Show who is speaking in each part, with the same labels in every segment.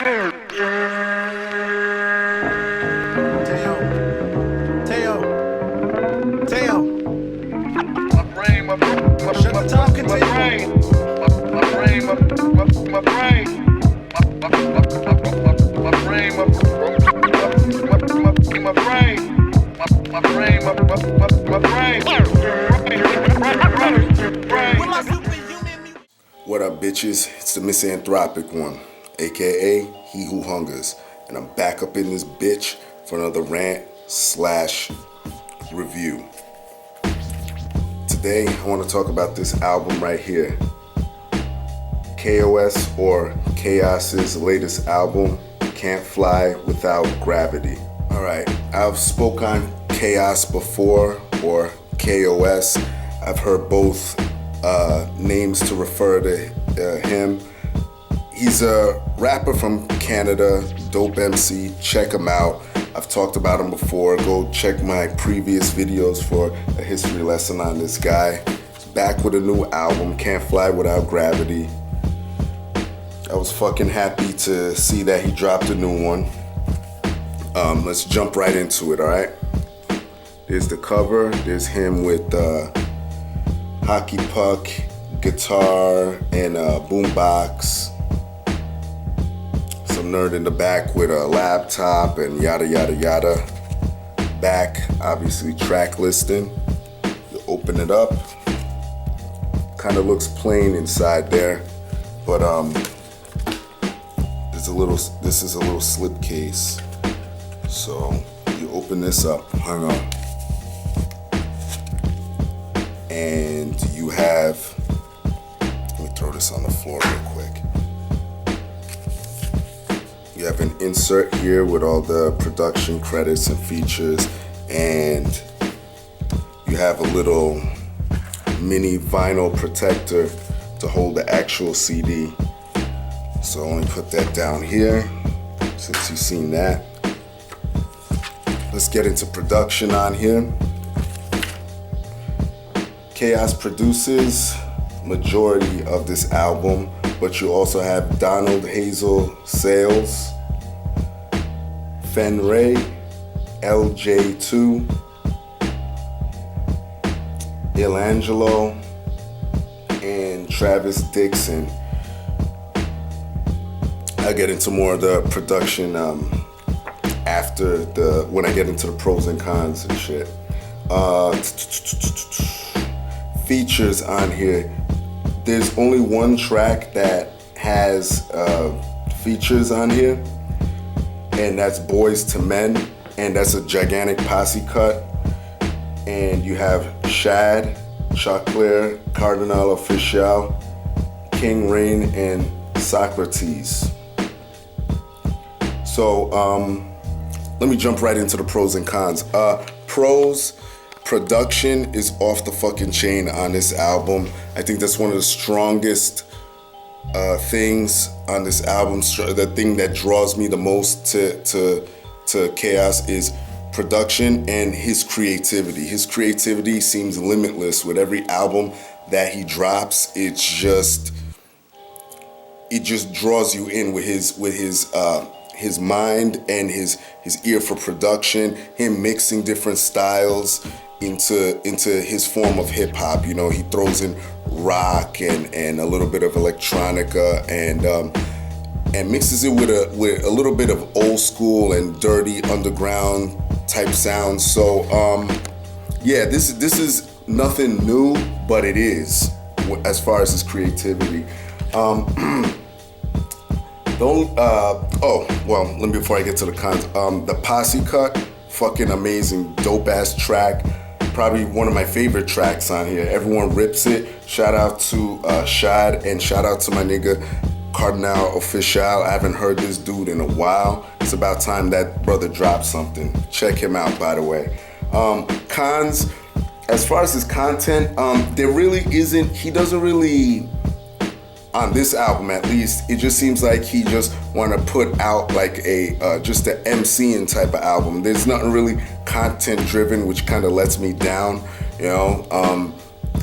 Speaker 1: What up, bitches? It's the misanthropic one, aka He Who Hungers, and I'm back up in this bitch for another rant/review. Today, I want to talk about this album right here, KOS or Chaos's latest album, Can't Fly Without Gravity. Alright, I've spoke on Chaos before, or KOS. I've heard both names to refer to him. He's a rapper from Canada, dope MC, check him out. I've talked about him before. Go check my previous videos for a history lesson on this guy. He's back with a new album, Can't Fly Without Gravity. I was fucking happy to see that he dropped a new one. Let's jump right into it, alright? There's the cover, there's him with hockey puck, guitar, and a boombox. Some nerd in the back with a laptop and yada yada yada. Back, obviously track listing. You open it up. Kind of looks plain inside there, but this is a little slip case. So you open this up, hang on. And you have, let me throw this on the floor real quick. You have an insert here with all the production credits and features, and you have a little mini vinyl protector to hold the actual CD. So let me put that down here, since you've seen that. Let's get into production on here. Chaos produces majority of this album, but you also have Donald Hazel Sales, Fenray, LJ2, Ilangelo, and Travis Dixon. I'll get into more of the production when I get into the pros and cons and shit. Features on here. There's only one track that has features on here, and that's Boys to Men, and that's a gigantic posse cut. And you have Shad, Choclair, Cardinal Official, King Rain, and Socrates. So let me jump right into the pros and cons. Pros, production is off the fucking chain on this album. I think that's one of the strongest things on this album. The thing that draws me the most to Chaos is production and his creativity. His creativity seems limitless with every album that he drops. It just draws you in with his mind and his ear for production. Him mixing different styles into his form of hip hop. You know, he throws in rock and a little bit of electronica and mixes it with a little bit of old school and dirty underground type sounds. So yeah, this is nothing new, but it is as far as his creativity. Before I get to the cons, the posse cut, fucking amazing, dope ass track. Probably one of my favorite tracks on here. Everyone rips it. Shout out to Shad, and shout out to my nigga Cardinal Official. I haven't heard this dude in a while. It's about time that brother dropped something. Check him out, by the way. Cons, as far as his content, there really isn't. He doesn't really, on this album at least, it just seems like he just want to put out like just an emceeing type of album. There's nothing really content driven, which kind of lets me down, you know.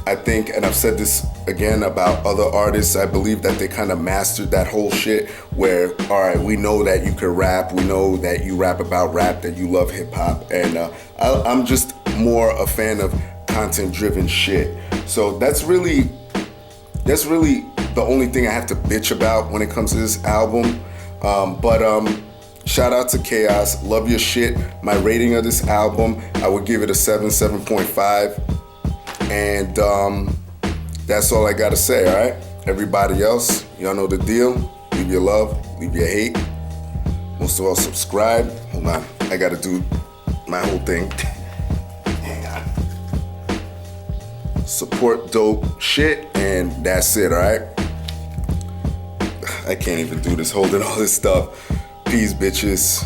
Speaker 1: I think, and I've said this again about other artists, I believe that they kind of mastered that whole shit where, all right, we know that you can rap, we know that you rap about rap, that you love hip hop, and I'm just more a fan of content-driven shit. So that's really the only thing I have to bitch about when it comes to this album. Shout out to Chaos, love your shit. My rating of this album, I would give it a 7.5. And that's all I gotta say, all right? Everybody else, y'all know the deal. Leave your love, leave your hate. Most of all, subscribe. Hold on, I gotta do my whole thing. Hang on. Support dope shit, and that's it, all right? I can't even do this, holding all this stuff. Peace, bitches.